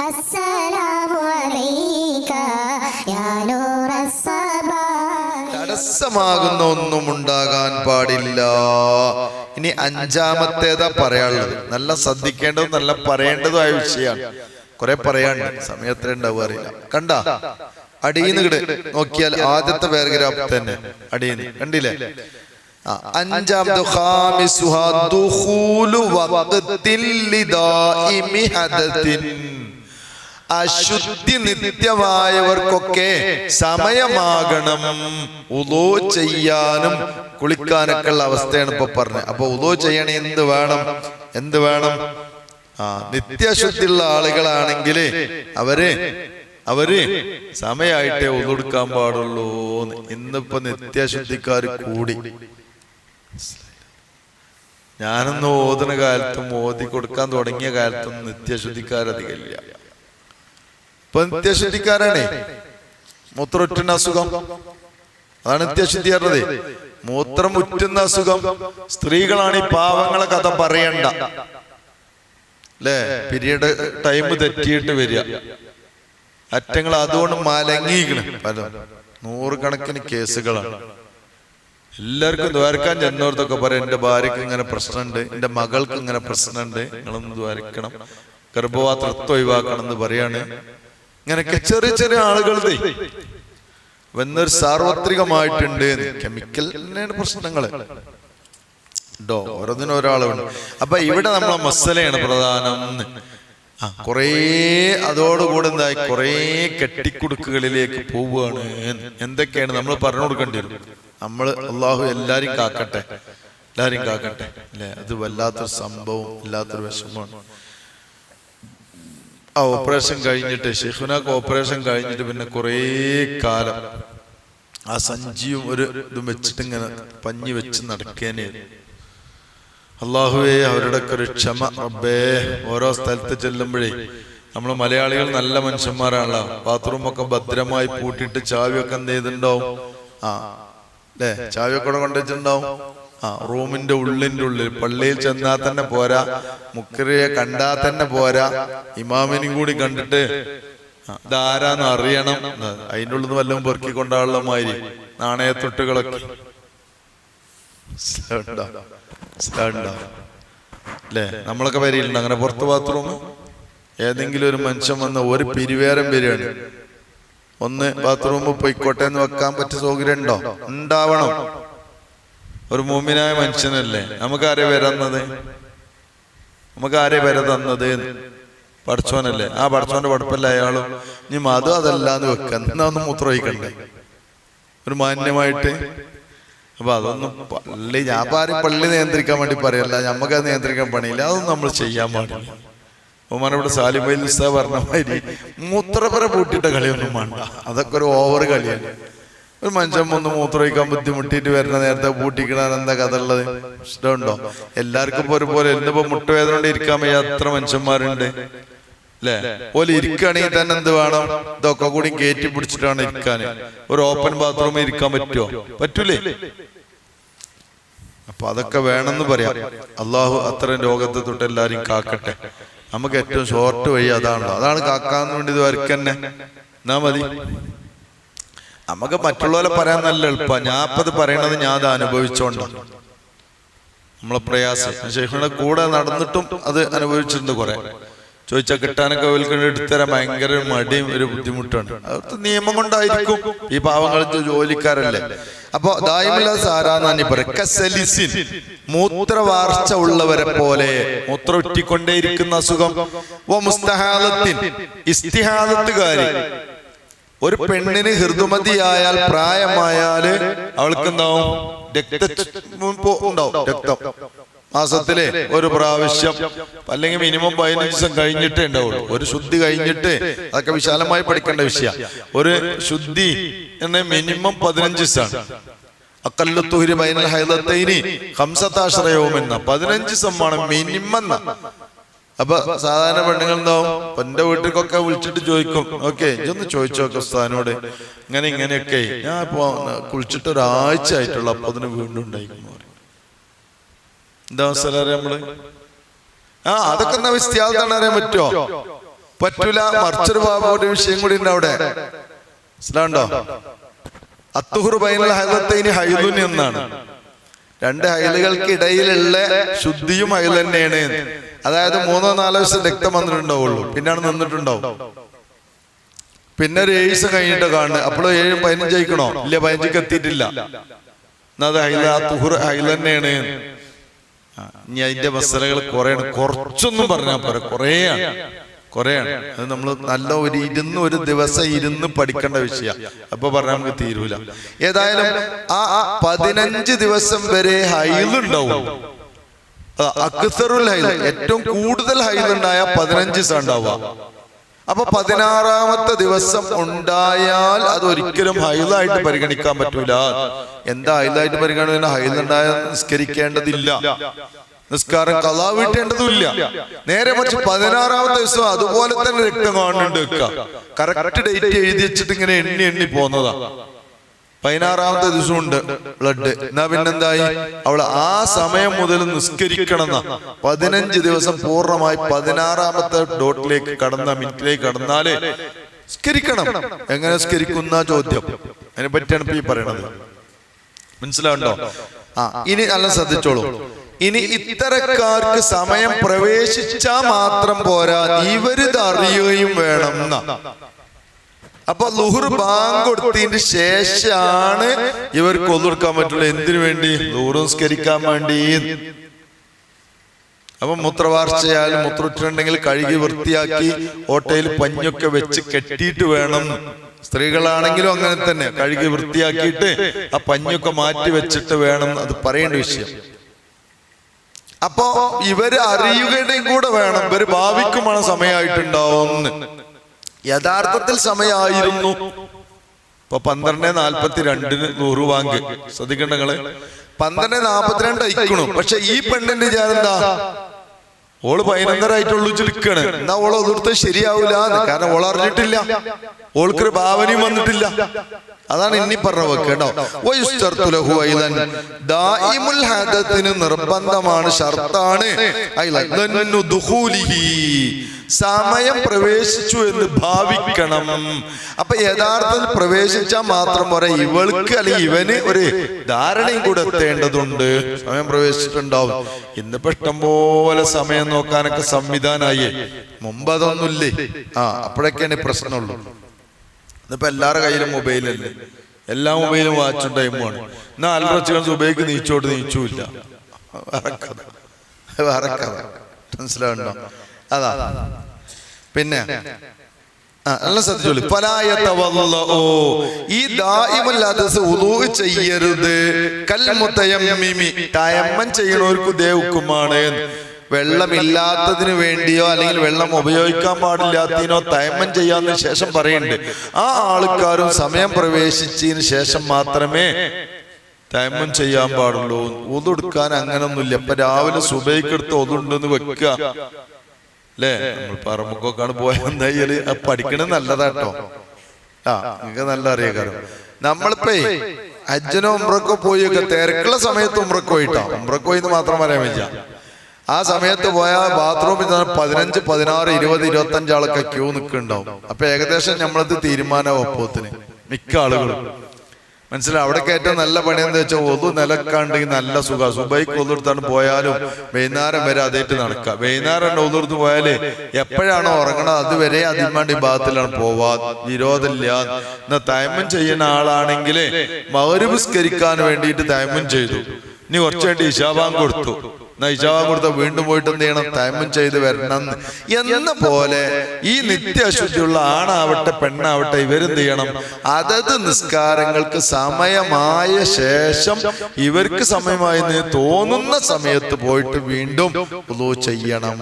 അസ്സലാമു അലൈക യാ നൂറസ്സബാ. തടസ്സമാകുന്ന ഒന്നും ഉണ്ടാകാൻ പാടില്ല. ഇനി അഞ്ചാമത്തേതാ പറയാനുള്ളത്. നല്ല ശ്രദ്ധിക്കേണ്ടതും നല്ല പറയേണ്ടതുമായ വിഷയമാണ്. കുറെ പറയാണ്ട് സമയത്ര ഉണ്ടാവുക അറിയില്ല. കണ്ട അടിയിന്ന് നോക്കിയാൽ ആദ്യത്തെ പാരഗ്രാഫ് തന്നെ അടിയിന്ന് കണ്ടില്ലേ? അഞ്ചാമത് അശുദ്ധി നിത്യമായവർക്കൊക്കെ സമയമാകണം ഉളൂ ചെയ്യാനും കുളിക്കാനൊക്കെ ഉള്ള അവസ്ഥയാണ് ഇപ്പൊ പറഞ്ഞത്. അപ്പൊ ഉളൂ ചെയ്യണേ എന്ത് വേണം? നിത്യശുദ്ധിയുള്ള ആളുകളാണെങ്കിൽ അവര് സമയമായിട്ടേ ഉളെടുക്കാൻ പാടുള്ളൂ. ഇന്നിപ്പോ നിത്യശുദ്ധിക്കാർ കൂടി. ഞാനൊന്ന് ഓതുന്ന കാലത്തും ഓതി കൊടുക്കാൻ തുടങ്ങിയ കാലത്തും നിത്യശുദ്ധിക്കാരധികമില്ല. ഇപ്പൊ നിത്യശുദ്ധിക്കാരാണേ മൂത്രമുറ്റുന്ന അസുഖം. അതാണ് നിത്യശുദ്ധി പറഞ്ഞത്. മൂത്രം ഉറ്റുന്ന അസുഖം. സ്ത്രീകളാണ് ഈ പാവങ്ങളെ കഥ പറയണ്ട അല്ലേ? പീരിയഡ് ടൈം തെറ്റിയിട്ട് വരിക അറ്റങ്ങൾ അതുകൊണ്ട് മലങ്ങിക്കണം. പല നൂറുകണക്കിന് കേസുകളാണ്. എല്ലാവർക്കും ദ്വാരക്കാൻ ചെന്നോർക്കൊക്കെ പറയാം, എന്റെ ഭാര്യക്ക് ഇങ്ങനെ പ്രശ്നമുണ്ട്, എന്റെ മകൾക്ക് ഇങ്ങനെ പ്രശ്നമുണ്ട്, നിങ്ങളൊന്ന് ദ്വാരക്കണം, ഗർഭപാത്രത്വം ഒഴിവാക്കണം എന്ന് പറയാണ്. ഇങ്ങനെയൊക്കെ ചെറിയ ചെറിയ ആളുകളുടെ വന്നൊരു സാർവത്രികമായിട്ടുണ്ട്. കെമിക്കൽ പ്രശ്നങ്ങള് ഉണ്ടോ? ഓരോന്നിനും ഒരാളുണ്ട്. അപ്പൊ ഇവിടെ നമ്മളെ മസലയാണ് പ്രധാനം. കുറേ അതോടുകൂടെ എന്തായി കുറേ കെട്ടിക്കുടുക്കുകളിലേക്ക് പോവുകയാണ്. എന്തൊക്കെയാണ് നമ്മൾ പറഞ്ഞു കൊടുക്കേണ്ടി വരും. നമ്മൾ അള്ളാഹു എല്ലാരും കാക്കട്ടെ അല്ലെ? അത് വല്ലാത്തൊരു സംഭവം, വല്ലാത്തൊരു വിഷമമാണ്. ആ ഓപ്പറേഷൻ കഴിഞ്ഞിട്ട് ഷെയ്ഖുനാക്ക് ഓപ്പറേഷൻ കഴിഞ്ഞിട്ട് പിന്നെ കുറേ കാലം ആ സഞ്ചിയും ഒരു ഇതും വെച്ചിട്ട് ഇങ്ങനെ പഞ്ഞി വെച്ച് നടക്കേനെ. അള്ളാഹുവേ അവരുടെ ഒരു ക്ഷമ റബ്ബേ. ഓരോ സ്ഥലത്ത് ചെല്ലുമ്പോഴേ നമ്മൾ മലയാളികൾ നല്ല മനുഷ്യന്മാരാണല്ലോ. ബാത്റൂമൊക്കെ ഭദ്രമായി പൂട്ടിയിട്ട് ചാവിയൊക്കെ എന്ത് ചെയ്തിട്ടുണ്ടാവും? അല്ലേ? ചാവിയൊക്കെ കൊണ്ടുവച്ചിട്ടുണ്ടാവും. റൂമിന്റെ ഉള്ളിൽ പള്ളിയിൽ ചെന്നാൽ തന്നെ പോരാ, മുക്കറിയെ കണ്ടാൽ തന്നെ പോരാ, ഇമാമിനും കൂടി കണ്ടിട്ട് ഇതാരാന്ന് അറിയണം. അതിൻ്റെ ഉള്ളിൽ നിന്ന് വല്ലതും പെറുക്കിക്കൊണ്ടാളുള്ള മാതിരി നാണയത്തൊട്ടുകളൊക്കെ അല്ലേ? നമ്മളൊക്കെ വരിയിട്ടുണ്ട് അങ്ങനെ പുറത്ത് ബാത്റൂം. ഏതെങ്കിലും ഒരു മനുഷ്യൻ വന്ന ഒരു പിരിവേരം വരികയാണ്, ഒന്ന് ബാത്റൂമിൽ പോയിക്കോട്ടെ എന്ന് വെക്കാൻ പറ്റിയ സൗകര്യം ഉണ്ടോ? ഉണ്ടാവണം. ഒരു മുഅ്മിനായ മനുഷ്യനല്ലേ. നമുക്കാരെ വരന്നത്? നമുക്കാരെ വര തന്നത്? പടച്ചോനല്ലേ. ആ പടച്ചോന്റെ പഠിപ്പല്ല അയാളും. ഇനി മതം അതല്ലാന്ന് വെക്കാൻ എന്നാ ഒന്ന് മൂത്രമൊഴിക്കണ്ടേ ഒരു മാന്യമായിട്ട്? അപ്പൊ അതൊന്നും പള്ളി, ഞാൻ ആരും പള്ളി നിയന്ത്രിക്കാൻ വേണ്ടി പറയല്ല, ഞമ്മക്കത് നിയന്ത്രിക്കാൻ പണിയില്ല. അതൊന്നും നമ്മൾ ചെയ്യാൻ പാടില്ല. ഉമ്മാനോട് സാലിമൈൽ ഉസ്താദ് പറഞ്ഞ മാതിരി മൂത്രപ്പുര പൂട്ടിയിട്ട കളിയൊന്നും വേണ്ട. അതൊക്കെ ഒരു ഓവർ കളിയാണ്. ഒരു മനുഷ്യൻ ഒന്ന് മൂത്രമൊഴിക്കാൻ ബുദ്ധിമുട്ടിയിട്ട് വരുന്ന നേരത്തെ പൂട്ടിക്കിടാൻ എന്താ കഥ ഉള്ളത്? ഇഷ്ടമുണ്ടോ? എല്ലാവർക്കും ഇപ്പൊ ഒരുപോലെ. ഇന്നിപ്പോ മുട്ടുവേദന കൊണ്ട് ഇരിക്കാൻ വയ്യ എത്ര മനുഷ്യന്മാരുണ്ട് അല്ലേ? ഓല് ഇരിക്കുകയാണെങ്കിൽ തന്നെ എന്ത് വേണം? ഇതൊക്കെ കൂടി കയറ്റി പിടിച്ചിട്ടാണ് ഇരിക്കാന്. ഒരു ഓപ്പൺ ബാത്റൂമിൽ ഇരിക്കാൻ പറ്റുമോ? പറ്റൂലേ? അപ്പൊ അതൊക്കെ വേണമെന്ന് പറയാം. അള്ളാഹു അത്തരം രോഗത്തെ തൊട്ട് എല്ലാരും കാക്കട്ടെ. നമുക്ക് ഏറ്റവും ഷോർട്ട് വഴി അതാണല്ലോ. അതാണ് കാക്കാന്ന് വേണ്ടി ഇത് വരക്കന്നെ എന്നാ മതി. നമുക്ക് മറ്റുള്ളവരെ പറയാൻ നല്ല എളുപ്പ. ഞാൻ ഇപ്പൊ ഇത് പറയണത് ഞാൻ അത് അനുഭവിച്ചോണ്ടാണ്. നമ്മളെ പ്രയാസം ശേഖരുടെ കൂടെ നടന്നിട്ടും അത് അനുഭവിച്ചിട്ടുണ്ട്. കുറെ ചോദിച്ചാൽ കിട്ടാനൊക്കെ എടുത്തരാൻ ഭയങ്കര മടിയും ഒരു ബുദ്ധിമുട്ടാണ്. അത് നിയമം കൊണ്ടായിരിക്കും. ഈ പാവങ്ങൾ ജോലിക്കാരല്ലേ. അപ്പൊ ദായിമുല്ലാഹ് സാരാന്നാനി പറയും, മൂത്രവാർച്ച ഉള്ളവരെ പോലെ മൂത്രം ഉറ്റിക്കൊണ്ടേയിരിക്കുന്ന അസുഖം. ഇസ്തിഹാദത്തുകാരി, ഒരു പെണ്ണിന് ഹൃദുമതിയായാൽ പ്രായമായാല് അവൾക്ക് എന്താവും? രക്തം മാസത്തിലെ ഒരു പ്രാവശ്യം, അല്ലെങ്കിൽ മിനിമം 15 ദിവസം കഴിഞ്ഞിട്ടേ ഉണ്ടാവുള്ളൂ. ഒരു ശുദ്ധി കഴിഞ്ഞിട്ട്, അതൊക്കെ വിശാലമായി പഠിക്കേണ്ട വിഷയം. ഒരു ശുദ്ധി എന്ന മിനിമം 15 ദിവസമാണ്. അക്കല്ലുത്തുഹരി ബൈനൽ ഹൈദത്തൈനി 15 യൗമൻ, 15 ദിവസമാണ് മിനിമം. അപ്പൊ സാധാരണ പെണ്ണുങ്ങൾ എന്താവും? എന്റെ വീട്ടിലേക്കൊക്കെ വിളിച്ചിട്ട് ചോദിക്കും, ഓക്കെ ഇതൊന്ന് ചോദിച്ചോക്കെ ഉസ്താദിനോട് ഇങ്ങനെയൊക്കെ, ഞാൻ ഇപ്പൊ കുളിച്ചിട്ട് ഒരാഴ്ച ആയിട്ടുള്ള അപ്പൊ അതിന് വീണ്ടും ഉണ്ടായിരിക്കും. എന്താ സ്ഥലം നമ്മള്? അതൊക്കെ എന്താ വ്യത്യാസം അറിയാൻ പറ്റുമോ? പറ്റൂല. മറിച്ചൊരു ഒരു വിഷയം കൂടി ഉണ്ട് അവിടെ, മനസ്സിലാണ്ടോ? അത്തുഹുറു ബൈനൽ ഹൈലത്തൈനി ഹൈലുൻ എന്നാണ്. രണ്ട് ഹൈലുകൾക്കിടയിലുള്ള ശുദ്ധിയും ഹൈൽ തന്നെയാണ്. അതായത് 3-4 ദിവസം രക്തം വന്നിട്ടുണ്ടാവുള്ളൂ, പിന്നാണ് നിന്നിട്ടുണ്ടാവും. പിന്നെ ഒരു 7 ദിവസം കഴിഞ്ഞിട്ട് കാണുന്നത്. അപ്പോഴും 7-15 കഴിക്കണോ? ഇല്ല, 15 എത്തിയിട്ടില്ല. എന്നാ അത് ഹൈല, തുഹുർ ഹൈൽ തന്നെയാണ്. ഇനി അതിന്റെ മസലകൾ കുറേയാണ്. കുറച്ചൊന്നും പറഞ്ഞാൽ പോരാ, കുറേയാണ്. അത് നമ്മൾ നല്ല ഒരു ദിവസം ഇരുന്ന് പഠിക്കേണ്ട വിഷയം. അപ്പൊ പറഞ്ഞാൽ നമുക്ക് തീരൂല. ഏതായാലും ആ 15 ദിവസം വരെ ഹൈലുണ്ടാവും. അക്സറുൽ ഹൈൽ, ഏറ്റവും കൂടുതൽ ഹൈലുണ്ടായ 15 ദിവസം ഉണ്ടാവുക. അപ്പൊ 16ാമത്തെ ദിവസം ഉണ്ടായാൽ അത് ഒരിക്കലും ഹൈലായിട്ട് പരിഗണിക്കാൻ പറ്റൂല. എന്താ ഹൈലായിട്ട് പരിഗണിക്കുന്ന? ഹൈലുണ്ടായ നിസ്കരിക്കേണ്ടതില്ല, നിസ്കാരം ഖളാ വീട്ടേണ്ടതുമില്ല. നേരെ മറിച്ച് 16ാമത്തെ ദിവസം അതുപോലെ തന്നെ രക്തം കാണുന്നുണ്ട് വെക്കുക. കറക്റ്റ് ഡേറ്റ് എഴുതി വെച്ചിട്ട് ഇങ്ങനെ എണ്ണി പോന്നതാ. 16ാമത്തെ ദിവസം ഉണ്ട് ബ്ലഡ്. എന്നാ പിന്നെന്തായി? അവള് ആ സമയം മുതൽ നിസ്കരിക്കണം. 15 ദിവസം പൂർണ്ണമായി 16ാമത്തെ ഡോട്ടിലേക്ക് മിനിറ്റിലേക്ക് കടന്നാല് നിസ്കരിക്കണം. എങ്ങനെ നിസ്കരിക്കുന്ന ചോദ്യം, അതിനെ പറ്റിയാണ് ഇപ്പൊ ഈ പറയണത്. മനസ്സിലാവുണ്ടോ? ഇനി നല്ല ശ്രദ്ധിച്ചോളൂ. ഇനി ഇത്തരക്കാർക്ക് സമയം പ്രവേശിച്ചാ മാത്രം പോരാ, ഇവരിത് അറിയുകയും വേണം. അപ്പൊ ളുഹുർ ബാങ്ക് കൊടുത്തതിന് ശേഷമാണ് ഇവർക്ക് ഒന്നെടുക്കാൻ പറ്റുള്ളൂ. എന്തിനു വേണ്ടി? ളുഹുർ നിസ്കരിക്കാൻ വേണ്ടി. അപ്പൊ മൂത്രവാർച്ചയായാലും മൂത്രമുണ്ടെങ്കിൽ കഴുകി വൃത്തിയാക്കി ഓട്ടയിൽ പഞ്ഞൊക്കെ വെച്ച് കെട്ടിയിട്ട് വേണം. സ്ത്രീകളാണെങ്കിലും അങ്ങനെ തന്നെ കഴുകി വൃത്തിയാക്കിയിട്ട് ആ പഞ്ഞൊക്കെ മാറ്റി വെച്ചിട്ട് വേണം. അത് പറയേണ്ട വിഷയം. അപ്പോ ഇവര് അറിയുകയുടെയും കൂടെ വേണം. ഇവര് ഭാവിക്കുമാണ് സമയമായിട്ടുണ്ടാവും. യഥാർത്ഥത്തിൽ സമയമായിരുന്നു. ഇപ്പൊ 12:42 ളുഹുർ ബാങ്ക്. ശ്രദ്ധിക്കണ്ട നിങ്ങള്, 12:42 അയക്കണു. പക്ഷെ ഈ പെണ്ണിന്റെ വിചാരം എന്താ? ഓള് 11:30 ചിരിക്കാണ്. എന്നാ ഓള് ഒന്നിടത്ത് ശരിയാവൂല. കാരണം ഓള് അറിഞ്ഞിട്ടില്ല, ഓൾക്കൊരു ഭാവനയും വന്നിട്ടില്ല. അതാണ് ഇനി പറഞ്ഞ കേട്ടോ. നിർബന്ധമാണ്, ഷർത്താണ് സമയം പ്രവേശിച്ചു എന്ന് ഭാവിക്കണം. അപ്പൊ യഥാർത്ഥത്തിൽ പ്രവേശിച്ചാൽ മാത്രം പോരാ, ഇവൾക്ക് അല്ലെങ്കിൽ ഇവന് ഒരു ധാരണയും കൂടെ എത്തേണ്ടതുണ്ട്. സമയം പ്രവേശിച്ചിട്ടുണ്ടാവും. ഇന്നിപ്പോ ഇഷ്ടം പോലെ സമയം നോക്കാനൊക്കെ സംവിധാനമായി. മുമ്പ് അതൊന്നുമില്ലേ. അപ്പോഴൊക്കെയാണ് പ്രശ്നമുള്ളൂ. ഇന്നിപ്പോ എല്ലാവരുടെ കയ്യിലും മൊബൈലല്ലേ, എല്ലാ മൊബൈലും വാച്ചും ടൈമുമാണ്. എന്നാ അൽറച്ചുകൾ സുബൈക്ക് നീച്ചൂല്ല. വേറെ കഥ. മനസ്സിലാവുണ്ടോ? അതാ. പിന്നെ നല്ല ശ്രദ്ധിച്ചോളൂ. ഈ ദായിമല്ലാത്ത ഉളൂ ചെയ്യരുത്. കൽമുത്തയമ്മിമി, തയമ്മൻ ചെയ്യണവർക്ക് ഇതേ ഹുക്കുമാണ്. വെള്ളമില്ലാത്തതിന് വേണ്ടിയോ അല്ലെങ്കിൽ വെള്ളം ഉപയോഗിക്കാൻ പാടില്ലാത്തതിനോ തയമ്മൻ ചെയ്യാന്ന് ശേഷം പറയുന്നുണ്ട്. ആ ആൾക്കാരും സമയം പ്രവേശിച്ചതിന് ശേഷം മാത്രമേ തയമ്മൻ ചെയ്യാൻ പാടുള്ളൂ. ഉദു എടുക്കാൻ അങ്ങനൊന്നുമില്ല. ഇപ്പൊ രാവിലെ സുബൈക്കെടുത്ത് ഒതുണ്ടെന്ന് വെക്കുക അല്ലേ? നമ്മൾ പറമ്പൊക്കെയാണ് പോയെന്നാല് പഠിക്കണത് നല്ലതാട്ടോ. നിങ്ങൾക്ക് നല്ല അറിയാം. നമ്മളിപ്പോ ഹജ്ജിനോ ഉംറക്കോ പോയൊക്കെ തിരക്കുള്ള സമയത്ത് ഉംറക്ക് പോയിട്ടോ. ഉംറക്ക് പോയിന്ന് മാത്രം പറയാൻ പറ്റില്ല. ആ സമയത്ത് പോയാൽ ബാത്റൂമിൽ 15, 16, 20, 25 ആളൊക്കെ ക്യൂ നിൽക്കുന്നുണ്ടാവും. അപ്പൊ ഏകദേശം നമ്മളത് തീരുമാനം ഒപ്പത്തിന് മിക്ക ആളുകളും. മനസ്സിലായി? അവിടേക്ക് ഏറ്റവും നല്ല പണി എന്താ വെച്ചാൽ ഒതു നിലക്കാണ്ടെങ്കിൽ നല്ല സുഖം. സുബൈക്ക് ഒതുർത്താണ് പോയാലും വൈകുന്നേരം വരെ അതേറ്റ് നടക്കുക. വൈകുന്നേരം ഒതുർത്ത് പോയാല് എപ്പോഴാണോ ഉറങ്ങണത് അതുവരെ അതിമാണ്ടി ഭാഗത്തിലാണ് പോവാ. വിരോധമില്ല. എന്നാ തയമ്മൻ ചെയ്യുന്ന ആളാണെങ്കിൽ മഗ്‌രിബ് നിസ്കരിക്കാൻ വേണ്ടിയിട്ട് തയമ്മൻ ചെയ്തു. ഇനി കുറച്ച് വേണ്ടി ഇശാബാങ്ക് കൊടുത്തു. ഇശാബാങ്ക് കൊടുത്ത വീണ്ടും പോയിട്ട് എന്ത് ചെയ്യണം? തയമ്മൻ ചെയ്ത് വരണം എന്ന പോലെ ഈ നിത്യ അശുദ്ധിയുള്ള ആണാവട്ടെ പെണ്ണാവട്ടെ ഇവരെന്ത് ചെയ്യണം? അതത് നിസ്കാരങ്ങൾക്ക് സമയമായ ശേഷം ഇവർക്ക് സമയമായി തോന്നുന്ന സമയത്ത് പോയിട്ട് വീണ്ടും വുളൂ ചെയ്യണം.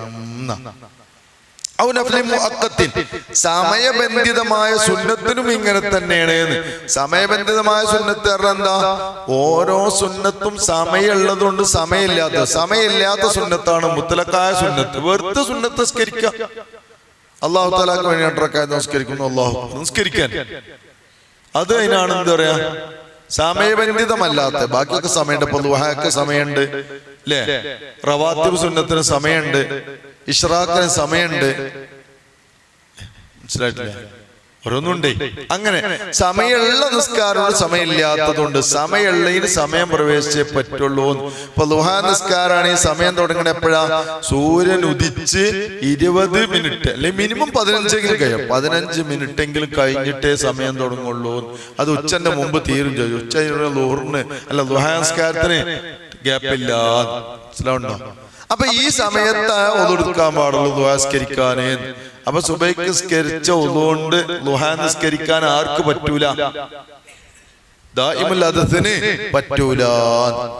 സമയബന്ധിതമായ സുന്നത്തിനും ഇങ്ങനെ തന്നെയാണ്. സമയബന്ധിതമായ സുന്നത്ത് പറഞ്ഞാൽ എന്താ? ഓരോ സുന്നത്തും സമയമുള്ളതുകൊണ്ട് സമയമില്ലാത്ത സുന്നത്താണ് മുത്തലക്കായ സുന്നത്ത്. വെറുതെ സുന്നത്ത് നിസ്കരിക്കുക. അല്ലാഹു തആലക്ക് വേണ്ടി റക്അത്ത് നിസ്കരിക്കുന്നു. അല്ലാഹു നിസ്കരിക്കാൻ അത് അതിനാണ് എന്താ പറയാ സമയബന്ധിതമല്ലാത്ത. ബാക്കിയൊക്കെ സമയമുണ്ട്. ഇപ്പൊ ദുഹാക്ക് സമയമുണ്ട് അല്ലേ? റവാത്തിബ് സുന്നത്തിന് സമയമുണ്ട്. ഇഷ്റാഖിന് സമയമുണ്ട്. മനസ്സിലായിട്ടില്ല? ഓരോന്നുണ്ടേ. അങ്ങനെ സമയമുള്ള നിസ്കാരമുണ്ട്, സമയമില്ലാത്തതുണ്ട്. സമയമുള്ളതിന് സമയം പ്രവേശിച്ചേ പറ്റുള്ളൂ. ഇപ്പൊ ദുഹാ നിസ്കാരാണ് ഈ സമയം തുടങ്ങണ എപ്പോഴാ? സൂര്യൻ ഉദിച്ച് 20 മിനിറ്റ് അല്ലെങ്കിൽ മിനിമം 15 കഴിയും. 15 മിനിറ്റെങ്കിലും കഴിഞ്ഞിട്ടേ സമയം തുടങ്ങുള്ളൂ. അത് ഉച്ചന്റെ മുമ്പ് തീരും ചെയ്യും. ഉച്ച ലുഹറിന് അല്ല ദുഹാ നിസ്കാരത്തിന് ഗ്യാപ്പില്ല. മനസ്സിലാവുണ്ടോ? അപ്പൊ ഈ സമയത്ത് ഒതുക്കാൻ പാടുള്ളൂ ദുഹാസ്കരിക്കാന്. അപ്പൊ സുബൈക്ക് സ്കരിച്ച ഒന്നുകൊണ്ട് ദുഹാ നിസ്കരിക്കാൻ ആർക്ക് പറ്റൂല? ദായിമുൽ ഹദസിന് പറ്റൂല.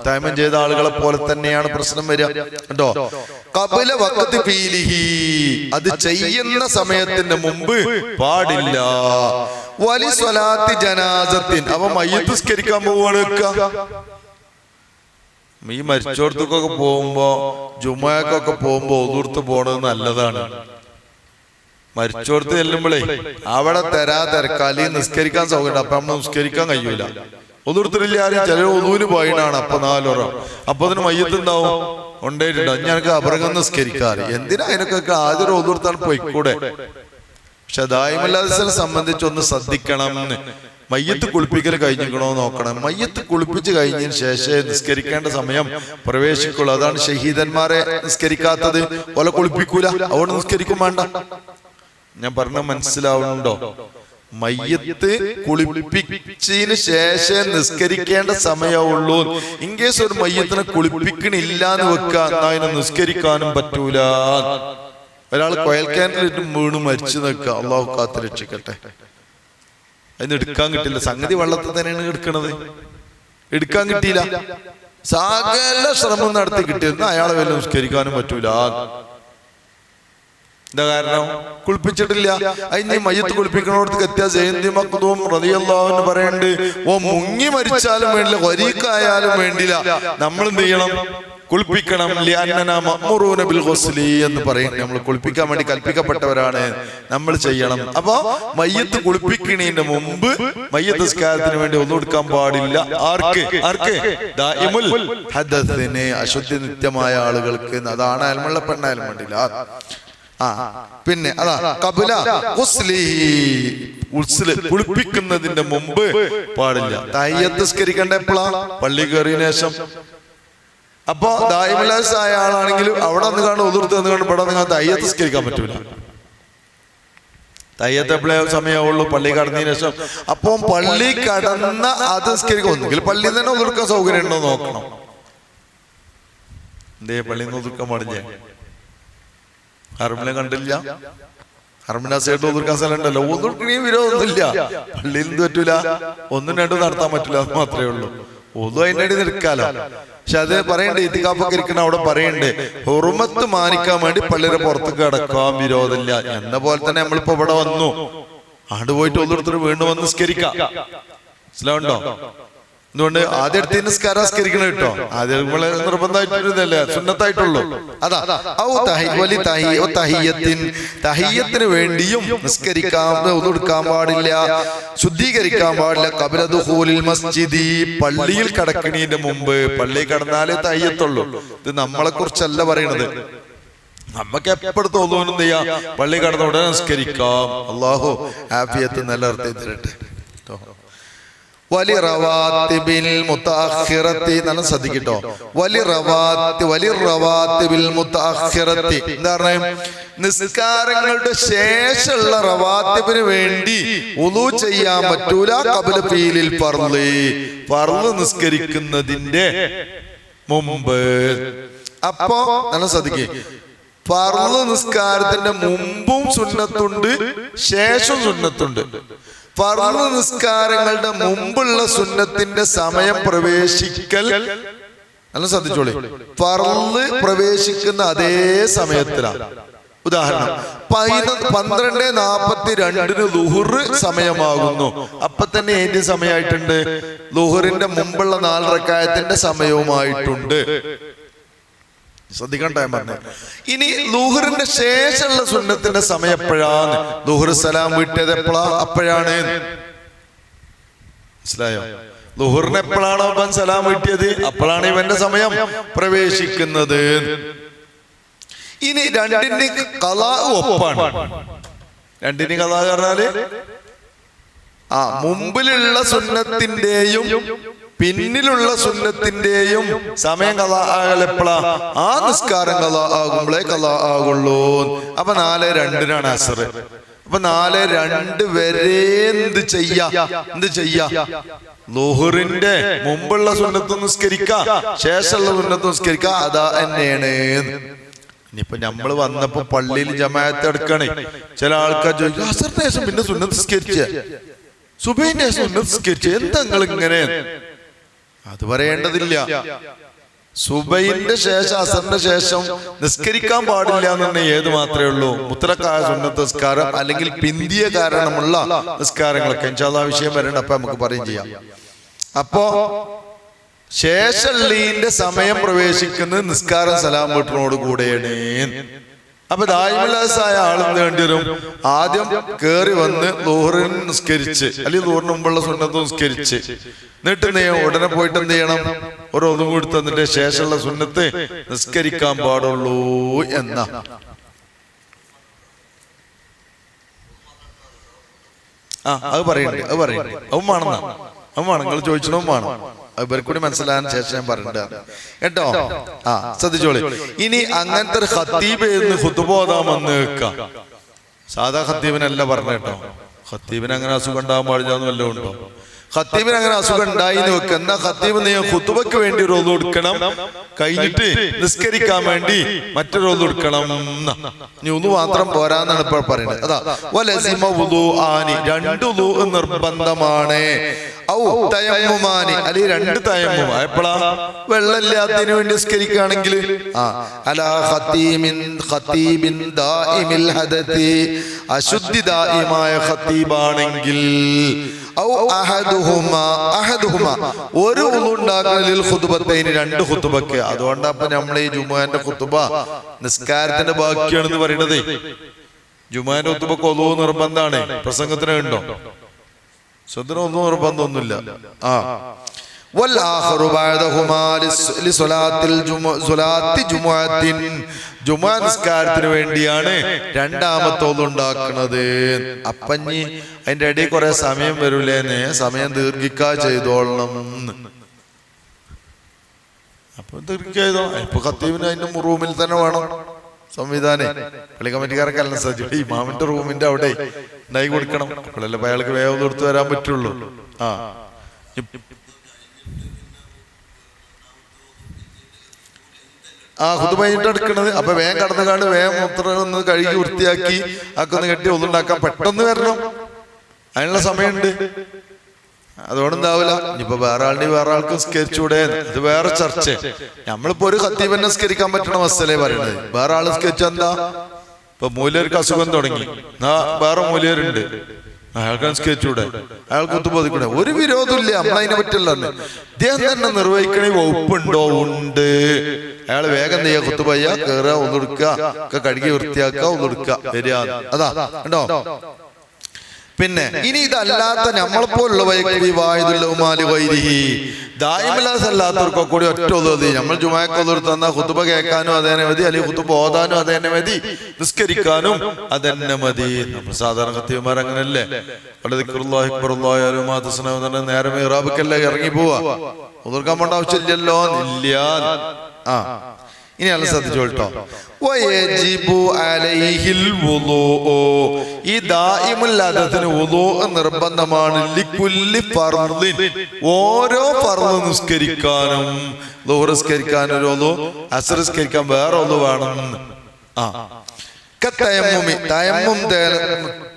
തൈമം ചെയ്ത ആളുകളെ പോലെ തന്നെയാണ് പ്രശ്നം വരിക കേട്ടോ. ഖബല വഖതി ഫീലിഹി, അത് ചെയ്യുന്ന സമയത്തിന്റെ മുമ്പ് പാടില്ല. വലി സ്വലാത്തി ജനാസത്തിൻ, അവ മയ്യിത്ത് നിസ്കരിക്കാൻ പോവാണ്. ഈ മരിച്ചോടത്തേക്കൊക്കെ പോകുമ്പോ ജുമയൊക്കെ പോകുമ്പോ ഒതുർത്ത് പോണത് നല്ലതാണ്. മരിച്ചോടത്ത് ചെല്ലുമ്പോഴേ അവിടെ തിരക്കാലി നിസ്കരിക്കാൻ സൗകര്യം. അപ്പൊ നമ്മൾ നിസ്കരിക്കാൻ കഴിയൂല. ഒതുർത്തില്ല ആരും. ചില ഒതുവിന് പോയിട്ടാണ്. അപ്പൊ 4 hour അപ്പൊ അതിന് മയ്യത്തുണ്ടാവും ഉണ്ടായിട്ടുണ്ടാവും. ഞങ്ങൾക്ക് അപറകം നിസ്കരിക്കാറ്. എന്തിനാ അതിനൊക്കെ ആദ്യം ഒതുർത്താണ് പോയിക്കൂടെ? പക്ഷെ ദായിമുൽ ഹദസിനെ സംബന്ധിച്ച് ഒന്ന് ശ്രദ്ധിക്കണം. മയ്യത്ത് കുളിപ്പിക്കൽ കഴിഞ്ഞിക്കണോ നോക്കണം. മയ്യത്ത് കുളിപ്പിച്ച് കഴിഞ്ഞതിന് ശേഷം നിസ്കരിക്കേണ്ട സമയം പ്രവേശിക്കുള്ളൂ. അതാണ് ഷഹീദന്മാരെ നിസ്കരിക്കാത്തത്. ഓലെ കുളിപ്പിക്കൂല, അവിടെ നിസ്കരിക്കും വേണ്ട. ഞാൻ പറഞ്ഞ മനസ്സിലാവുന്നുണ്ടോ? മയ്യത്ത് കുളിപ്പിച്ചതിന് ശേഷം നിസ്കരിക്കേണ്ട സമയമുള്ളൂ. ഇൻ കേസ് ഒരു മയ്യത്തിനെ കുളിപ്പിക്കണില്ലാന്ന് വെക്കാൻ അതിനെ നിസ്കരിക്കാനും പറ്റൂല. ഒരാൾ കൊയൽക്കാനിലിട്ട് വീണ് മരിച്ചു നിൽക്കുക, അള്ളാഹു കാത്ത് രക്ഷിക്കട്ടെ. അതിന് എടുക്കാൻ കിട്ടില്ല. സംഗതി വെള്ളത്തിൽ തന്നെയാണ് എടുക്കണത്. എടുക്കാൻ കിട്ടിയില്ല. സകല ശ്രമം നടത്തി കിട്ടിയിരുന്ന അയാളെ വല്ല നിസ്കരിക്കാനും പറ്റൂല. എന്താ കാരണം? കുളിപ്പിച്ചിട്ടില്ല. അതിന് മയ്യത്ത് കുളിപ്പിക്കണോടത്ത് എത്തിയ ജയന്തി മഖ്ദൂം റളിയല്ലാഹു അൻഹു പറയുന്നുണ്ട്, ഓ മുങ്ങി മരിച്ചാലും വേണ്ടില്ല, വരീക്കായാലും വേണ്ടില്ല, നമ്മൾ എന്ത് ചെയ്യണം? കുളിപ്പിക്കണം. എന്ന് പറയും. നമ്മൾ കുളിപ്പിക്കാൻ വേണ്ടി കൽപ്പിക്കപ്പെട്ടവരാണ്, നമ്മൾ ചെയ്യണം. അപ്പൊ മയ്യത്ത് കുളിപ്പിക്കണതിന്റെ മുമ്പ് മയ്യത്ത് നിസ്കാരത്തിന് വേണ്ടി ഒന്നും എടുക്കാൻ പാടില്ല. ആർക്ക്? ദായിമുൽ ഹദസിന്, അശുദ്ധി നിത്യമായ ആളുകൾക്ക്. അതാണ് അൽമുള്ള പെണ്ണായാലും വേണ്ടില്ല. പിന്നെ അതാ ഖബല കുളിപ്പിക്കുന്നതിന്റെ മുമ്പ് പാടില്ല. തഹയ്യത്ത് നിസ്കരിക്കേണ്ട എപ്പോഴാ? പള്ളി കയറിയതിനു ശേഷം. അപ്പൊ ദായിമുൽ ഹദസ് ആയ ആളാണെങ്കിലും അവിടെ നിന്ന് കാണും ഒതുർത്ത് നിന്ന് കാണും ഇവിടെ നിങ്ങൾ തഹയ്യത്ത് നിസ്കരിക്കാൻ പറ്റൂല. തഹയ്യത്ത് എപ്പോഴേ സമയമുള്ളൂ? പള്ളി കടന്നതിന് ശേഷം. അപ്പൊ പള്ളി കടന്ന അത് നിസ്കരിക്കും. ഒന്നുകിൽ പള്ളിയിൽ തന്നെ ഒതുർക്കാൻ സൗകര്യം ഉണ്ടോ നോക്കണം. എന്തേ പള്ളിയിൽ നിന്ന് ഒതുക്കാൻ പാടില്ല? ഹറമിനെ കണ്ടില്ല? ഹറമിന്റെ സൈഡ് ഒതുക്കാൻ സ്ഥലം ഉണ്ടല്ലോ. ഒതുക്കണേ വിരോധമൊന്നുമില്ല. പള്ളിയിൽ നിന്ന് പറ്റൂല, 1 2 നടത്താൻ പറ്റൂല, അത് മാത്രമേ ഉള്ളൂ. ഒതു അതിൻ്റെ ഇടയിൽ നിൽക്കാലോ. പക്ഷെ അത് പറയണ്ടേ, ഇത്തിക്കാഫൊക്കെ ഇരിക്കണ അവിടെ പറയണ്ടേ, ഹുറുമത്ത് മാനിക്കാൻ വേണ്ടി പള്ളിയുടെ പുറത്തേക്ക് കടക്കാൻ വിരോധമില്ല. എന്ന പോലെ തന്നെ നമ്മളിപ്പോ ഇവിടെ വന്നു, ആണ്ട് പോയിട്ട് ഒന്നെടുത്തിട്ട് വീണ്ടും വന്ന് നിസ്കരിക്കാം. മനസ്സിലാവുണ്ടോ? എന്തുകൊണ്ട് ആദ്യം എടുത്ത് നിസ്കാരം കേട്ടോ. ആദ്യം നമ്മളെ നിർബന്ധമായിട്ടല്ലേ, സുന്നത്തായിട്ടുള്ളൂ. അതാ തഹിയ്യത്തിന് വേണ്ടിയും നിസ്കരിക്കാൻ ഒന്നെടുക്കാൻ പാടില്ല, ശുദ്ധീകരിക്കാൻ പാടില്ല. ഖബല ദുഖൂലിൽ മസ്ജിദി, പള്ളിയിൽ കടക്കണീന്റെ മുമ്പ്. പള്ളിയിൽ കടന്നാലേ തഹിയ്യത്തുള്ളൂ. ഇത് നമ്മളെ കുറിച്ചല്ല പറയണത്. നമുക്ക് എപ്പോഴും തോന്നുന്നു ചെയ്യാം, പള്ളി കടന്ന ഉടനെ നിസ്കരിക്കാം. അള്ളാഹു ആഫിയത്ത് നിലനിർത്തി തരട്ടെ. നല്ല ശ്രദ്ധിക്കട്ടോ. എന്താ പറഞ്ഞ? നിസ്കാരങ്ങളുടെ ശേഷമുള്ള റവാത്തിബിന് വേണ്ടി വുളൂ ചെയ്യാൻ പറ്റൂല. ഖബല ഫീലിൽ ഫർള് നിസ്കരിക്കുന്നതിന്റെ മുമ്പ്. അപ്പോ നല്ല ശ്രദ്ധിക്കേ, ഫർള് നിസ്കാരത്തിന്റെ മുമ്പും സുന്നത്തുണ്ട്, ശേഷം സുന്നത്തുണ്ട്. ഫർള് നിസ്കാരങ്ങളുടെ മുമ്പുള്ള സുന്നത്തിന്റെ സമയം പ്രവേശിക്കൽ നല്ല ശ്രദ്ധിച്ചോളി. ഫർള് പ്രവേശിക്കുന്ന അതേ സമയത്തിലാണ്. ഉദാഹരണം 12:42 ളുഹുർ സമയമാകുന്നു. അപ്പൊ തന്നെ ഏത് സമയമായിട്ടുണ്ട്? ളുഹുറിന്റെ മുമ്പുള്ള 4 റക്അത്തിന്റെ സമയവുമായിട്ടുണ്ട്. ശ്രദ്ധിക്കാൻ ടൈം പറഞ്ഞു. ഇനി ളുഹറിന്റെ ശേഷമുള്ള സുന്നത്തിന്റെ സമയം എപ്പോഴാണ്? ളുഹർ സലാം വീട്ടിയത് എപ്പോഴാ? അപ്പോഴാണ്. മനസ്സിലായോ? ളുഹറിന് എപ്പോഴാണോ അവൻ സലാം വീട്ടിയത് അപ്പോഴാണ് ഇവന്റെ സമയം പ്രവേശിക്കുന്നത്. ഇനി രണ്ടിന്റെ ഖളാ ഒപ്പാണ്. രണ്ടിന് കഥ പറഞ്ഞാല് മുമ്പിലുള്ള സുന്നത്തിന്റെയും പിന്നിലുള്ള സുന്നത്തിന്റെയും സമയം കഥ ആകലെപ്പളാ ആ നിസ്കാരം കഥ ആകുമ്പോഴേ കഥ ആകുള്ളൂ. അപ്പൊ 4:02 അസർ. അപ്പൊ 4:02 വരെ എന്ത് ചെയ്യാ ളുഹറിന്റെ മുമ്പുള്ള സുന്നത്ത് നിസ്കരിക്കാം, ശേഷമുള്ള സുന്നത്ത് നിസ്കരിക്കാം. അതാ തന്നെയാണ്. ഇനിയിപ്പൊ നമ്മള് വന്നപ്പോ പള്ളിയിൽ ജമാഅത്ത് എടുക്കണേ, ചില ആൾക്കാർ ചോദിക്കും അസറിന് ശേഷം പിന്നെ സുന്നത്ത് നിസ്കരിച്ച, സുബഹിന്റെ ശേഷം സുന്നത്ത് നിസ്കരിച്ച, എന്താ നിങ്ങൾ ഇങ്ങനെ? അത് പറയേണ്ടതില്ല. സുബഹിന്റെ ശേഷം അസറിന്റെ ശേഷം നിസ്കരിക്കാൻ പാടില്ല എന്നുണ്ടെങ്കിൽ ഏത് മാത്രമേ ഉള്ളൂ? മുത്തലക്കായ സുന്നത്ത് നിസ്കാരം അല്ലെങ്കിൽ പിന്തിയ കാരണമുള്ള നിസ്കാരങ്ങളൊക്കെ. ഇൻഷാ അല്ലാഹ് വിഷയം വരണ്ട, അപ്പൊ നമുക്ക് പറയും ചെയ്യാം. അപ്പോ ശേഷള്ളീന്റെ സമയം പ്രവേശിക്കുന്നത് നിസ്കാരം സലാം വീട്ടിനോട് കൂടെയാണ്. അപ്പൊ ദായിമുല്ലാസായ ആളെന്ന് വേണ്ടി വരും ആദ്യം കേറി വന്ന് ളുഹറിന് നിസ്കരിച്ച് അല്ലെങ്കിൽ ളുഹറിന് മുമ്പുള്ള സുന്നത്ത് നിസ്കരിച്ച് എന്നിട്ട് ഉടനെ പോയിട്ട് എന്ത് ചെയ്യണം? ഒരു ഒന്നും കൂടി തന്നിട്ട് ശേഷമുള്ള സുന്നത്ത് നിസ്കരിക്കാൻ പാടുള്ളൂ എന്ന. അത് പറയുന്നുണ്ട്. അവൻ വേണം നിങ്ങൾ ചോദിച്ചതും വേണം. ഇവരെ കൂടി മനസ്സിലാകാൻ ശേഷം ഞാൻ പറഞ്ഞിട്ട് കേട്ടോ. ശ്രദ്ധിച്ചോളി. ഇനി അങ്ങനത്തെ ഒരു ഖത്തീബ് ഖുതുബ ഓതാമെന്ന് വെക്കാം. സാധാ ഖത്തീബിനല്ല പറഞ്ഞ കേട്ടോ. ഖത്തീബിന് അങ്ങനെ അസുഖം ഉണ്ടാകാൻ പാടില്ലാന്ന് വല്ലതും ഉണ്ടോ? ഖത്തീബിന് അങ്ങനെ അസുഖം ഉണ്ടായി എന്ന് വെക്കുക. എന്നാ ഖത്തീബ് നീ ഖുതുബക്ക് വേണ്ടി ഒരു ഒളു കൊടുക്കണം, കഴിഞ്ഞിട്ട് നിസ്കരിക്കാൻ വേണ്ടി മറ്റൊരു ഒളു കൊടുക്കണം. നീ ഒന്ന് മാത്രം പോരാന്നാണ് ഇപ്പോൾ പറയുന്നത്. അതാ വലസിമ വുളൂആനി, 2 വുളൂ നിർബന്ധമാണ്. ഔ തയമ്മുമാനി, അല്ലെങ്കിൽ 2 തയമ്മും. എപ്പോഴാ? വെള്ളമില്ലാത്തതിന് വേണ്ടി നിസ്കരിക്കുകയാണെങ്കിൽ അലാ ഖതീബിൻ ദാഇമിൽ ഹദതി, അശുദ്ധി ദായിമായ ഖതീബാണെങ്കിൽ ഔ അഹദുഹുമാ, ഒരു വുളൂ ഉണ്ടാക്കലിൽ ഖുതുബത്തൈനി, 2 ഖുതുബക്ക്. അതുകൊണ്ടാ അപ്പൊ നമ്മൾ ഈ ജുമുഅന്റെ ഖുതുബ നിസ്കാരത്തിന്റെ ബാക്കിയാണെന്ന് പറയുന്നത്. ജുമുഅന്റെ ഖുതുബക്ക് വുളൂ നിർബന്ധമാണ്. പ്രസംഗത്തിന് ഉണ്ടോ? ഒന്നും നിർബന്ധമൊന്നുമില്ല. ജുമുഅ നിസ്കാരത്തിന് വേണ്ടിയാണ് 2ാമത്തെ ഒളു ഉണ്ടാക്കുന്നത്. അപ്പഞ്ഞി അതിന്റെ ഇടയിൽ കുറെ സമയം വരൂലേന്ന്, സമയം ദീർഘിക്കാ ചെയ്തോളണം. അപ്പൊ ദീർഘിക്കോ? ഇപ്പൊ ഖത്തീബിന് അതിന്റെ റൂമിൽ തന്നെ വേണം സംവിധാനം. പള്ളി കമ്മിറ്റിക്കാരൊക്കെ അല്ല സജ്ജി ഇമാമിന്റെ റൂമിന്റെ അവിടെ ഉണ്ടായി കൊടുക്കണം. അപ്പോഴല്ലേ അയാൾക്ക് വേഗം കൊടുത്തു വരാൻ പറ്റുള്ളൂ. ഖുതുബ കഴിഞ്ഞിട്ട് എടുക്കണത്. അപ്പൊ വേഗം കടന്നു കാണും, വേഗം മൂത്രം ഒന്ന് കഴുകി വൃത്തിയാക്കി ഒക്കെ ഒന്ന് കെട്ടി ഒന്നുണ്ടാക്കാൻ പെട്ടെന്ന് വരണം. അതിനുള്ള സമയമുണ്ട്. അതുകൊണ്ടെന്താവില്ല. ഇനിയിപ്പോ വേറെ ആൾക്ക് സ്കെച്ചൂടെ, ഇത് വേറെ ചർച്ച. നമ്മളിപ്പോ ഒരു ഖത്തീബിനെ സ്കരിക്കാൻ പറ്റണ മസലേ പറയണത്. വേറെ ആള് സ്കെച്ച് എന്താ? ഇപ്പൊ മൂല്യർക്ക് അസുഖം തുടങ്ങി, വേറെ മൂല്യരുണ്ട്, അയാൾക്ക് സ്കെച്ചൂടെ, അയാൾക്ക് ഒത്തുപോതിക്കൂടെ? ഒരു വിരോധമില്ല, നമ്മളതിനെ പറ്റില്ല. ഇദ്ദേഹം തന്നെ നിർവഹിക്കണ വകുപ്പുണ്ടോ? ഉണ്ട്. അയാൾ വേഗം നെയ്യ കുത്തുപയ്യ കേറുക, ഒന്നെടുക്കുക, ഒക്കെ കഴുകി വൃത്തിയാക്കുക, ഒന്നെടുക്കുക, വരിക. അതാ കണ്ടോ. പിന്നെ ഇനി ഇതല്ലാത്ത നമ്മളെപ്പോലുള്ള ദായിമല്ലാത്തവർക്കൊക്കെ കൂടി ഒറ്റ ഒളു മതി. നമ്മൾ ജുമാക്ക് ഒളു തന്ന ഖുതുബ കേൾക്കാനും അതന്നെ മതി, അല്ലെങ്കിൽ ഖുതുബ ഓതാനും അതന്നെ മതി, നിസ്കരിക്കാനും അതന്നെ മതി. നമ്മൾ സാധാരണ ഖത്തീബുമാർ അങ്ങനല്ലേ? നേരെ മിഹ്റാബിക്കല്ലേ ഇറങ്ങി പോവാ, ഒതുക്കാൻ പോണ്ട ആവശ്യമില്ലല്ലോ. ഇല്ല. ഇനി അല്ല ശ്രദ്ധിച്ചോട്ടോ. ഈ ദായിമുൽ ഹദത്തിന് വുളൂ നിർബന്ധമാണ്. ലിക്കുല്ലി ഫർളിൻ, ഓരോ ഫർള് നിസ്കരിക്കാനും, ളുഹർ നിസ്കരിക്കാൻ ഒരു വുളൂ, അസ്ർ നിസ്കരിക്കാൻ വേറെ വുളൂ വേണം. തയമ്മും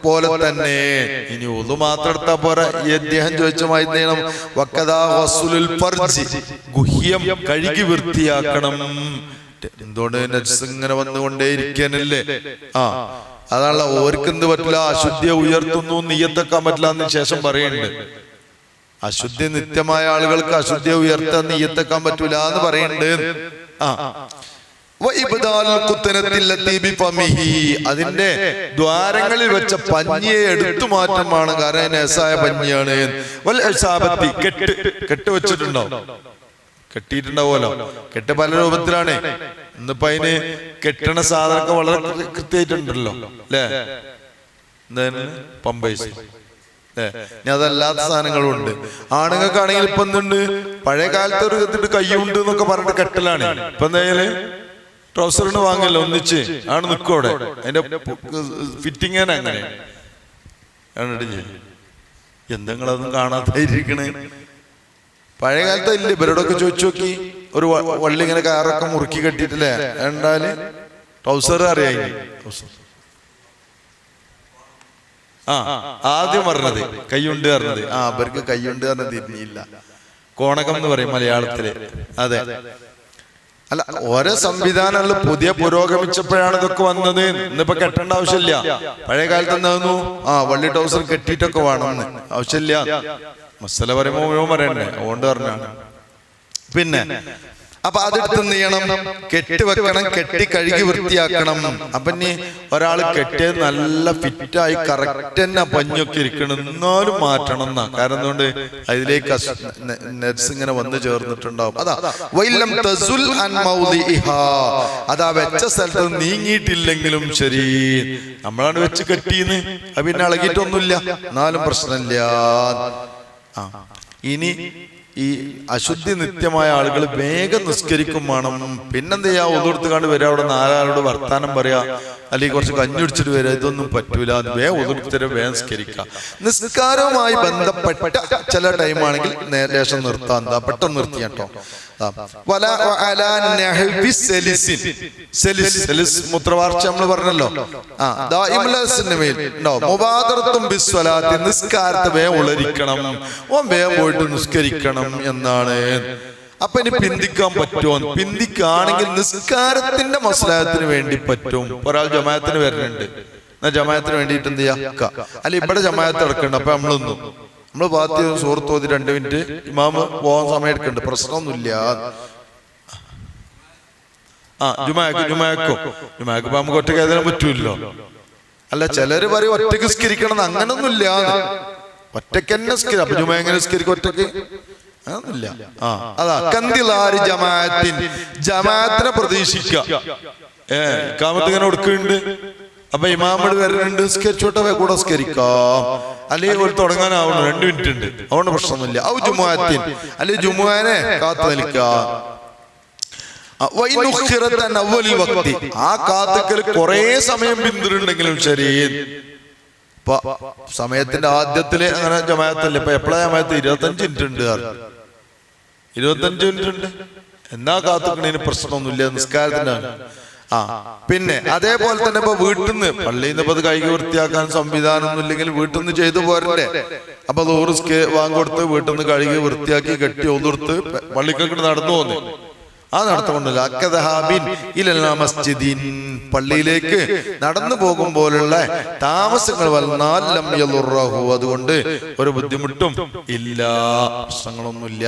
പോലെ തന്നെ. ഇനി വുളൂ മാത്രം എടുത്താ പോരാ. ഈ അദ്ദേഹം ചോദിച്ചമായി ഗുഹ്യം കഴുകി വൃത്തിയാക്കണം. എന്തുകൊണ്ട് നജ്സ് ഇങ്ങനെ വന്നുകൊണ്ടേയിരിക്കാനല്ലേ? അതാണല്ലോ ഓർക്ക് എന്ത് പറ്റില്ല, അശുദ്ധിയെ ഉയർത്തുന്നു, നിയ്യത്താക്കാൻ പറ്റില്ല എന്ന് ശേഷം പറയുന്നുണ്ട്. അശുദ്ധി നിത്യമായ ആളുകൾക്ക് അശുദ്ധിയെ ഉയർത്താൻ നിയ്യത്താക്കാൻ പറ്റൂല എന്ന് പറയുന്നുണ്ട്. അതിന്റെ ദ്വാരങ്ങളിൽ വെച്ച പഞ്ഞിയെ എടുത്തു മാറ്റമാണ്. കാരണം നസായ പഞ്ഞിയാണ്. കെട്ട് വെച്ചിട്ടുണ്ടോ? കെട്ടിയിട്ടുണ്ടാവുമല്ലോ. കെട്ട് പല രൂപത്തിലാണ്. ഇന്നിപ്പോ അതിന് കെട്ടണ സാധനമൊക്കെ വളരെ കൃത്യമായിട്ടുണ്ടല്ലോ അല്ലേ? എന്തായാലും പമ്പേഴ്സ്. ഇനി അതല്ലാത്ത സാധനങ്ങളും ഉണ്ട്. ആണുങ്ങൾക്കാണെങ്കിൽ ഇപ്പൊ എന്തുണ്ട്, പഴയ കാലത്ത് ഒരു ഇതിട്ട് കയ്യുണ്ട് എന്നൊക്കെ പറഞ്ഞിട്ട് കെട്ടലാണ്. ഇപ്പൊ എന്തായാലും ട്രൗസറിന് വാങ്ങല്ലോ ഒന്നിച്ച് ആണ് നിൽക്കും അവിടെ. അതിന്റെ ഫിറ്റിങ് അങ്ങനെ എന്തെങ്കിലൊന്നും കാണാതായിരിക്കണേ. പഴയ കാലത്ത് ഇല്ല, ഇവരോടൊക്കെ ചോദിച്ചു നോക്കി. ഒരു വള്ളി ഇങ്ങനെ കാറൊക്കെ മുറുക്കി കെട്ടിയിട്ടില്ലേ എന്തായാലും ട്രൗസർ അറിയാം. ആദ്യം പറഞ്ഞത് കയ്യുണ്ട് പറഞ്ഞത്, അവർക്ക് കയ്യുണ്ട് പറഞ്ഞത് തിരിഞ്ഞില്ല. കോണകം എന്ന് പറയും മലയാളത്തില്. അതെ, അല്ല ഓരോ സംവിധാനങ്ങൾ പുതിയ പുരോഗമിച്ചപ്പോഴാണ് ഇതൊക്കെ വന്നത്. ഇന്നിപ്പോ കെട്ടേണ്ട ആവശ്യമില്ല. പഴയ കാലത്ത് എന്തായിരുന്നു, വള്ളി ട്രൗസർ കെട്ടിയിട്ടൊക്കെ വേണമെന്ന് ആവശ്യമില്ല. മസല പറയുമ്പോ മുഴുവൻ പറയണ്ടേ, അതുകൊണ്ട് പറഞ്ഞാണ്. പിന്നെ അപ്പൊ അതെടുത്ത് എന്ത് ചെയ്യണം, കെട്ടിവെക്കണം, കെട്ടി കഴുകി വൃത്തിയാക്കണം. അപ്പൊ ഇനി ഒരാൾ കെട്ടിയത് നല്ല ഫിറ്റായി കറക്റ്റ് തന്നെ പഞ്ഞൊക്കെ ഇരിക്കണം, എന്നാലും മാറ്റണം എന്നാ. കാരണം എന്തുകൊണ്ട്, അതിലേക്ക് നെറ്റ്സ് ഇങ്ങനെ വന്ന് ചേർന്നിട്ടുണ്ടാവും. അതാ വൈലം തസുൽ അൻ മൗദിഇഹാ, അതാ വെച്ച സ്ഥലത്ത് നീങ്ങിയിട്ടില്ലെങ്കിലും ശരി, നമ്മളാണ് വെച്ച് കെട്ടിന്ന്, അത് പിന്നെ ഇളകിയിട്ടൊന്നുമില്ല, എന്നാലും പ്രശ്നമില്ല. ഇനി ഈ അശുദ്ധി നിത്യമായ ആളുകൾ വേഗം നിസ്കരിക്കും വേണം. പിന്നെന്ത് ചെയ്യാ, ഒതുകൊടുത്ത് കണ്ട് വരിക, അവിടെ നാലാളോട് വർത്താനം പറയാ, അല്ലെങ്കിൽ കുറച്ച് കഞ്ഞുടിച്ചിട്ട് വരിക, ഇതൊന്നും പറ്റൂല. വേഗം ഒതുകൊടുത്തരം വേഗം നിസ്കരിക്കുക. നിസ്കാരവുമായി ബന്ധപ്പെട്ട ചില ടൈമാണെങ്കിൽ ലേശം നിർത്താൻ, എന്താ പെട്ടെന്ന് നിർത്തി കേട്ടോ. മൂത്രവാർച്ച നമ്മൾ പറഞ്ഞല്ലോ. നിസ്കാരത്തെ വേഗം ഉളരിക്കണം, ഓൻ വേഗം പോയിട്ട് നിസ്കരിക്കണം എന്നാണ്. അപ്പൊ ഇനി പിന്തിക്കാൻ പറ്റുമോ? പിന്തിക്കാണെങ്കിൽ നിസ്കാരത്തിന്റെ മസ്ലഹത്തിന് വേണ്ടി പറ്റും. ഒരാൾ ജമാഅത്തിന് വരുന്നുണ്ട്, എന്നാ ജമാഅത്തിന് വേണ്ടിയിട്ട് എന്ത് ചെയ്യാം, അല്ല ഇവിടെ ജമാഅത്ത് നടക്കുന്നുണ്ട്, അപ്പൊ നമ്മള് ബാത്തി സുഹൃത്ത് ഓതി 2 മിനിറ്റ് ഇമാമ് പോകാൻ സമയം എടുക്കണ്ട്, പ്രശ്നമൊന്നുമില്ല. ജുമാക്ക് നമുക്ക് ഒറ്റയ്ക്ക് ഏതായാലും പറ്റൂല്ലോ. അല്ല ചിലര് പറയും ഒറ്റയ്ക്ക് സ്കരിക്കണം, അങ്ങനൊന്നുമില്ല, ഒറ്റയ്ക്ക് തന്നെ സ്കരി. അപ്പൊ ജുമാ എങ്ങനെ സ്കരിക്കും ഒറ്റയ്ക്ക്? അതൊന്നുമില്ല. അതാ കന്തിലാരി ജമാഅത്തിനെ പ്രതീക്ഷിക്കുക. ഇഖാമത്ത് ഇങ്ങനെ കൊടുക്കുന്നുണ്ട്, അപ്പൊ ഇമാമട് വരുന്നുണ്ട്, സ്കരിച്ചോട്ടെ കൂടെ സ്കരിക്കാം. അല്ലെങ്കിൽ ഒരു തുടങ്ങാനാവണം, 2 മിനിറ്റ് ഉണ്ട്, അതുകൊണ്ട് പ്രശ്നമൊന്നുമില്ല. ഔ ജുമുഅത്തിൻ, അല്ലെങ്കിൽ ജുമുഅനെ കാത്തു നിൽക്കാം. ആ കാത്തുക്കൽ കുറെ സമയം പിന്തുടരുണ്ടെങ്കിലും ശരി. ഇപ്പൊ സമയത്തിന്റെ ആദ്യത്തില് അങ്ങനെ ജമാഅത്തല്ലേ, ഇപ്പൊ എപ്പോഴാ ജമാഅത്ത്? 25 മിനിറ്റ് ഉണ്ട്, 25 മിനിറ്റ് ഉണ്ട്. എന്നാ കാത്തുക്കണേന് പ്രശ്നമൊന്നുമില്ല, നിസ്കാരത്തിന്റെ. പിന്നെ അതേപോലെ തന്നെ ഇപ്പൊ വീട്ടിൽ നിന്ന്, പള്ളിയിൽ നിന്ന് ഇപ്പൊ അത് കൈകി വൃത്തിയാക്കാൻ സംവിധാനം ഒന്നും ഇല്ലെങ്കിൽ വീട്ടിൽ നിന്ന് ചെയ്തു പോരണ്ടേ. അപ്പൊ അത് വാങ്ങിക്കൊടുത്ത് വീട്ടിൽ നിന്ന് കഴുകി വൃത്തിയാക്കി കെട്ടി ഒതുർത്ത് പള്ളിക്കൊക്കെ നടന്നു പോന്നു. ആ നടത്തുകൊണ്ടല്ല, പള്ളിയിലേക്ക് നടന്നു പോകുമ്പോലുള്ള താമസങ്ങൾ വന്നാൽ ലം യളുറഹു, അതുകൊണ്ട് ഒരു ബുദ്ധിമുട്ടും ഇല്ല, പ്രശ്നങ്ങളൊന്നുമില്ല.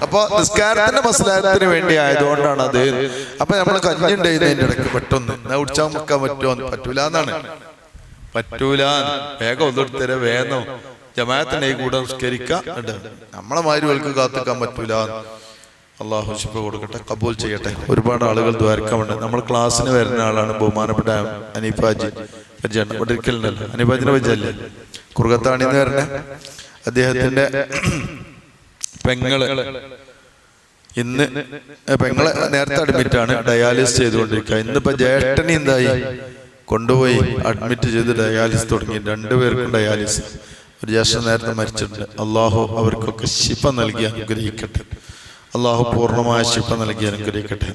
അപ്പൊ നിസ്കാരത്തിന്റെ മസ്ലഹത്തിന് വേണ്ടി ആയതുകൊണ്ടാണ് അത്. അപ്പൊ നമ്മൾ കഞ്ഞിണ്ടായിരുന്നതിന്റെ ഇടയ്ക്ക് പെട്ടെന്ന് ഉച്ചാൻ വെക്കാൻ പറ്റുമോ? പറ്റൂല എന്നാണ്, പറ്റൂല. വേഗം ഒന്നെടുത്തര വേഗം ജമാഅത്തിന്റെ കൂടെ നിസ്കരിക്കാം. നമ്മളെ മാരുകൾക്ക് കാത്തിക്കാൻ പറ്റൂല. അള്ളാഹു ശിഫ കൊടുക്കട്ടെ, കബൂൽ ചെയ്യട്ടെ. ഒരുപാട് ആളുകൾ ദ്വാരക്കമുണ്ട്. നമ്മൾ ക്ലാസ്സിന് വരുന്ന ആളാണ് ബഹുമാനപ്പെട്ട അനീഫാജി പരിചയാണ്. ഇവിടെ ഇരിക്കലുണ്ടല്ലോ, അനീഫാജിനെ പരിചയല്ലേ, കുറുകത്താണിന്ന് വരണേ. അദ്ദേഹത്തിന്റെ പെങ്ങള് നേരത്തെ അഡ്മിറ്റാണ്, ഡയാലിസിസ് ചെയ്തുകൊണ്ടിരിക്കുക. ഇന്നിപ്പോ ജ്യേഷ്ഠനി എന്തായി, കൊണ്ടുപോയി അഡ്മിറ്റ് ചെയ്ത് ഡയാലിസിസ് തുടങ്ങി. 2 പേർക്കും ഡയാലിസിസ്. ഒരു ജ്യേഷ്ഠൻ നേരത്തെ മരിച്ചിട്ടുണ്ട്. അള്ളാഹു അവർക്കൊക്കെ ശിഫ നൽകി അനുഗ്രഹിക്കട്ടെ. അള്ളാഹു പൂർണ്ണമായ ശിഫ നൽകി അനുഗ്രഹിക്കട്ടെ.